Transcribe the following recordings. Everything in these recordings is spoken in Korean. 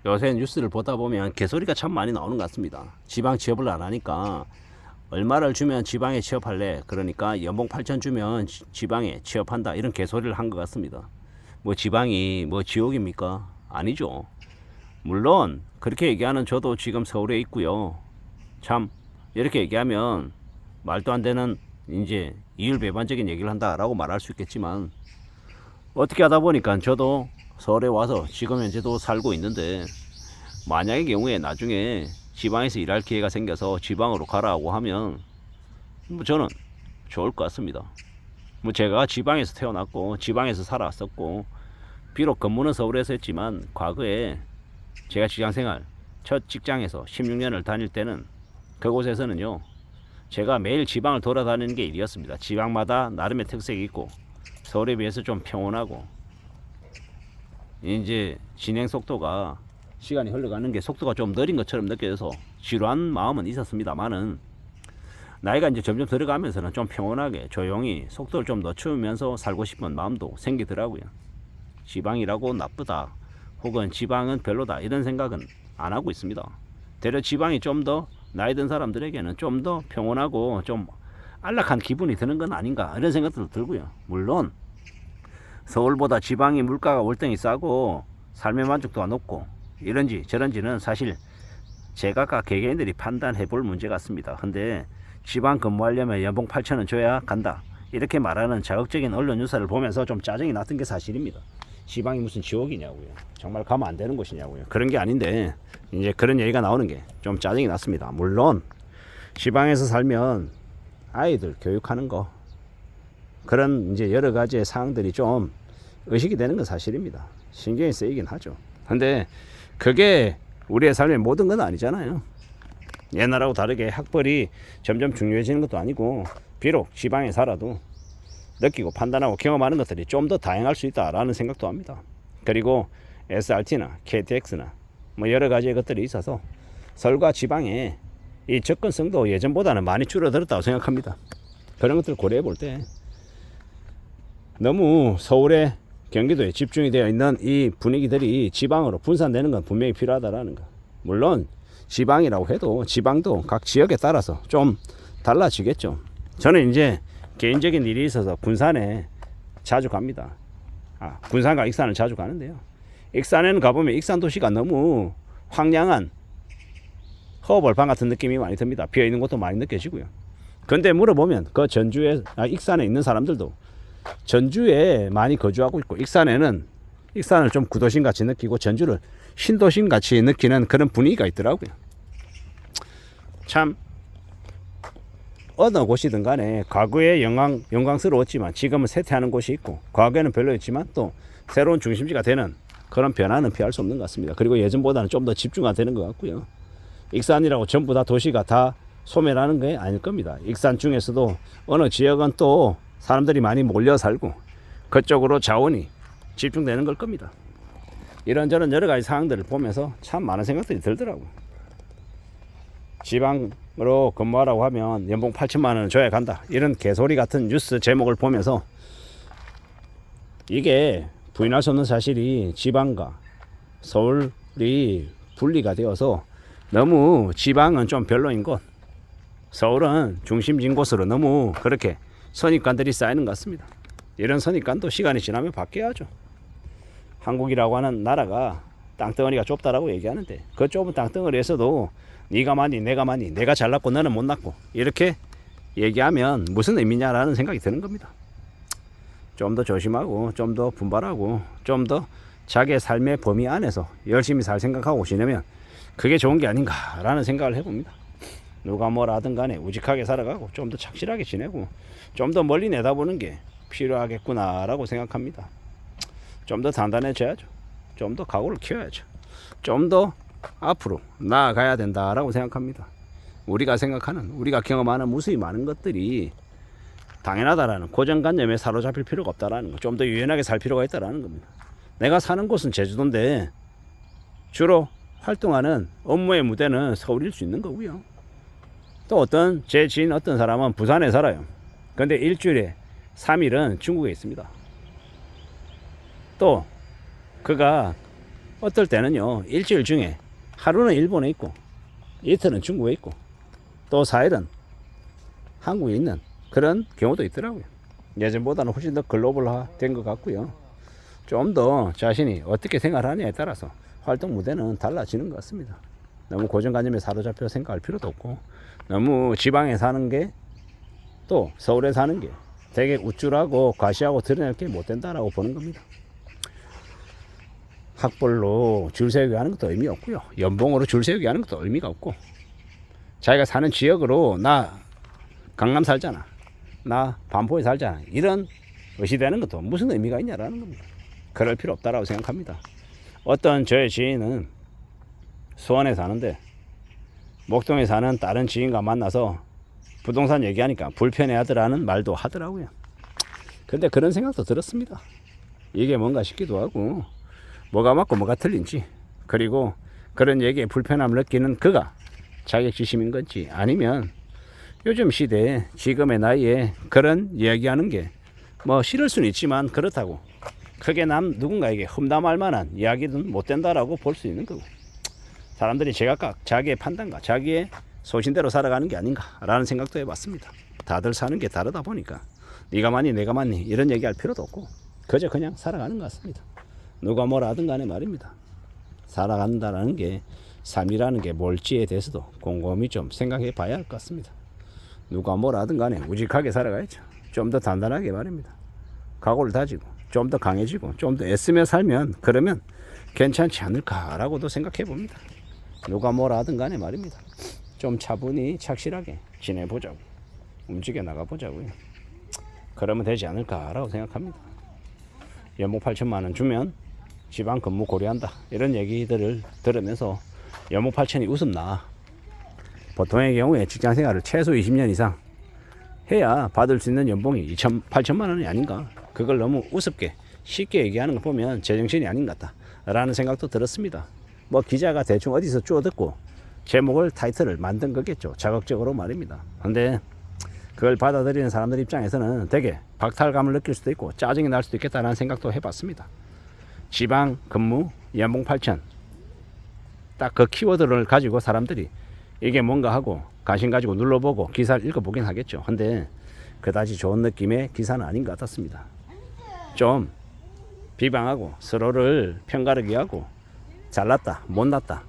요새 뉴스를 보다 보면 개소리가 참 많이 나오는 것 같습니다. 지방 취업을 안 하니까 얼마를 주면 지방에 취업할래? 그러니까 연봉 8천 주면 지방에 취업한다. 이런 개소리를 한 것 같습니다. 뭐 지방이 뭐 지옥입니까? 아니죠. 물론 그렇게 얘기하는 저도 지금 서울에 있고요. 참 이렇게 얘기하면 말도 안 되는 이제 이율배반적인 얘기를 한다라고 말할 수 있겠지만 어떻게 하다 보니까 저도 서울에 와서 지금 현재도 살고 있는데 만약의 경우에 나중에 지방에서 일할 기회가 생겨서 지방으로 가라고 하면 뭐 저는 좋을 것 같습니다. 뭐 제가 지방에서 태어났고 지방에서 살아왔었고 비록 근무는 서울에서 했지만 과거에 제가 직장생활 첫 직장에서 16년을 다닐 때는 그곳에서는요 제가 매일 지방을 돌아다니는 게 일이었습니다. 지방마다 나름의 특색이 있고 서울에 비해서 좀 평온하고 이제 진행 속도가 시간이 흘러가는 게 속도가 좀 느린 것처럼 느껴져서 지루한 마음은 있었습니다만은 나이가 이제 점점 들어가면서는 좀 평온하게 조용히 속도를 좀 늦추면서 살고 싶은 마음도 생기더라고요. 지방이라고 나쁘다 혹은 지방은 별로다 이런 생각은 안 하고 있습니다. 대려 지방이 좀 더 나이 든 사람들에게는 좀 더 평온하고 좀 안락한 기분이 드는 건 아닌가 이런 생각도 들고요. 물론 서울보다 지방이 물가가 월등히 싸고 삶의 만족도가 높고 이런지 저런지는 사실 제각각 개개인들이 판단해 볼 문제 같습니다. 근데 지방 근무하려면 연봉 8천 원 줘야 간다 이렇게 말하는 자극적인 언론 뉴스를 보면서 좀 짜증이 났던 게 사실입니다. 지방이 무슨 지옥이냐고요. 정말 가면 안 되는 곳이냐고요. 그런 게 아닌데 이제 그런 얘기가 나오는 게 좀 짜증이 났습니다. 물론 지방에서 살면 아이들 교육하는 거 그런 이제 여러 가지의 사항들이 좀 의식이 되는 건 사실입니다. 신경이 쓰이긴 하죠. 근데 그게 우리의 삶의 모든 건 아니잖아요. 옛날하고 다르게 학벌이 점점 중요해지는 것도 아니고 비록 지방에 살아도 느끼고 판단하고 경험하는 것들이 좀 더 다양할 수 있다라는 생각도 합니다. 그리고 SRT나 KTX나 뭐 여러 가지의 것들이 있어서 서울과 지방에 이 접근성도 예전보다는 많이 줄어들었다고 생각합니다. 그런 것들을 고려해 볼 때 너무 서울에 경기도에 집중이 되어 있는 이 분위기들이 지방으로 분산되는 건 분명히 필요하다라는 거. 물론 지방이라고 해도 지방도 각 지역에 따라서 좀 달라지겠죠. 저는 이제 개인적인 일이 있어서 군산에 자주 갑니다. 군산과 익산을 자주 가는데요. 익산에는 가보면 익산 도시가 너무 황량한 허벌판 같은 느낌이 많이 듭니다. 비어있는 곳도 많이 느껴지고요. 근데 물어보면 그 전주에 익산에 있는 사람들도 전주에 많이 거주하고 있고 익산을 좀 구도심 같이 느끼고 전주를 신도심 같이 느끼는 그런 분위기가 있더라고요. 참 어느 곳이든 간에 과거에 영광스러웠지만 지금은 쇠퇴하는 곳이 있고 과거에는 별로였지만 또 새로운 중심지가 되는 그런 변화는 피할 수 없는 것 같습니다. 그리고 예전보다는 좀 더 집중화 되는 것 같고요. 익산이라고 전부 다 도시가 다 소멸하는 게 아닐 겁니다. 익산 중에서도 어느 지역은 또 사람들이 많이 몰려 살고 그쪽으로 자원이 집중되는 걸 겁니다. 이런저런 여러 가지 상황들을 보면서 참 많은 생각들이 들더라고요. 지방으로 근무하라고 하면 연봉 8천만 원을 줘야 간다 이런 개소리 같은 뉴스 제목을 보면서 이게 부인할 수 없는 사실이 지방과 서울이 분리가 되어서 너무 지방은 좀 별로인 곳 서울은 중심진 곳으로 너무 그렇게 선입관들이 쌓이는 것 같습니다. 이런 선입관도 시간이 지나면 바뀌어야죠. 한국이라고 하는 나라가 땅덩어리가 좁다라고 얘기하는데 그 좁은 땅덩어리에서도 네가 많이 내가 많이 내가 잘났고 너는 못났고 이렇게 얘기하면 무슨 의미냐라는 생각이 드는 겁니다. 좀 더 조심하고 좀 더 분발하고 좀 더 자기의 삶의 범위 안에서 열심히 살 생각하고 지내면 그게 좋은 게 아닌가라는 생각을 해봅니다. 누가 뭐라 하든 간에 우직하게 살아가고 좀 더 착실하게 지내고 좀 더 멀리 내다보는 게 필요하겠구나라고 생각합니다. 좀 더 단단해져야죠. 좀 더 각오를 키워야죠. 좀 더 앞으로 나아가야 된다라고 생각합니다. 우리가 생각하는 우리가 경험하는 무수히 많은 것들이 당연하다라는 고정관념에 사로잡힐 필요가 없다라는 거. 좀 더 유연하게 살 필요가 있다라는 겁니다. 내가 사는 곳은 제주도인데 주로 활동하는 업무의 무대는 서울일 수 있는 거고요. 또 제 지인 어떤 사람은 부산에 살아요. 근데 1주일에 3일은 중국에 있습니다. 또 그가 어떨 때는요, 일주일 중에 하루는 일본에 있고 이틀은 중국에 있고 또 4일은 한국에 있는 그런 경우도 있더라고요. 예전보다는 훨씬 더 글로벌화 된 것 같고요. 좀 더 자신이 어떻게 생활하느냐에 따라서 활동 무대는 달라지는 것 같습니다. 너무 고정관념에 사로잡혀 생각할 필요도 없고, 너무 지방에 사는 게 또 서울에 사는 게 되게 우쭐하고 과시하고 드러낼 게 못 된다라고 보는 겁니다. 학벌로 줄 세우기 하는 것도 의미 없고요. 연봉으로 줄 세우기 하는 것도 의미가 없고, 자기가 사는 지역으로 나 강남 살잖아, 나 반포에 살잖아, 이런 의시되는 것도 무슨 의미가 있냐라는 겁니다. 그럴 필요 없다라고 생각합니다. 어떤 저의 지인은 수원에 사는데 목동에 사는 다른 지인과 만나서 부동산 얘기하니까 불편해하더라는 말도 하더라고요. 근데 그런 생각도 들었습니다. 이게 뭔가 싶기도 하고, 뭐가 맞고 뭐가 틀린지, 그리고 그런 얘기에 불편함을 느끼는 그가 자격지심인 건지, 아니면 요즘 시대에 지금의 나이에 그런 이야기하는 게 뭐 싫을 수는 있지만 그렇다고 크게 누군가에게 험담할 만한 이야기는 못 된다라고 볼 수 있는 거고, 사람들이 제각각 자기의 판단과 자기의 소신대로 살아가는 게 아닌가라는 생각도 해봤습니다. 다들 사는 게 다르다 보니까 네가 맞니 내가 맞니 이런 얘기할 필요도 없고 그저 그냥 살아가는 것 같습니다. 누가 뭐라 하든 간에 말입니다. 살아간다라는 게, 삶이라는 게 뭘지에 대해서도 곰곰이 좀 생각해 봐야 할 것 같습니다. 누가 뭐라 하든 간에 우직하게 살아가야죠. 좀 더 단단하게 말입니다. 각오를 다지고 좀 더 강해지고 좀 더 애쓰며 살면, 그러면 괜찮지 않을까라고도 생각해 봅니다. 누가 뭐라 하든 간에 말입니다. 좀 차분히 착실하게 지내보자고, 움직여 나가보자고요. 그러면 되지 않을까라고 생각합니다. 연봉 8천만 원 주면 지방 근무 고려한다, 이런 얘기들을 들으면서 연봉 8천이 웃음나. 보통의 경우에 직장 생활을 최소 20년 이상 해야 받을 수 있는 연봉이 8천만 원이 아닌가. 그걸 너무 우습게 쉽게 얘기하는 거 보면 제정신이 아닌 것 같다 라는 생각도 들었습니다. 뭐 기자가 대충 어디서 쪼듣고 제목을, 타이틀을 만든 거겠죠, 자극적으로 말입니다. 근데 그걸 받아들이는 사람들 입장에서는 되게 박탈감을 느낄 수도 있고 짜증이 날 수도 있겠다는 생각도 해봤습니다. 지방 근무 연봉 8천, 딱 그 키워드를 가지고 사람들이 이게 뭔가 하고 관심 가지고 눌러보고 기사를 읽어보긴 하겠죠. 근데 그다지 좋은 느낌의 기사는 아닌 것 같았습니다. 좀 비방하고 서로를 편가르기 하고 잘났다 못났다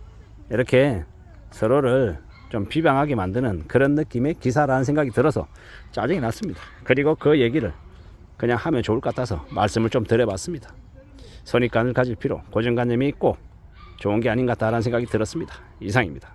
이렇게 서로를 좀 비방하게 만드는 그런 느낌의 기사라는 생각이 들어서 짜증이 났습니다. 그리고 그 얘기를 그냥 하면 좋을 것 같아서 말씀을 좀 드려봤습니다. 선입관을 가질 필요, 고정관념이 꼭 좋은 게 아닌 것 같다는 생각이 들었습니다. 이상입니다.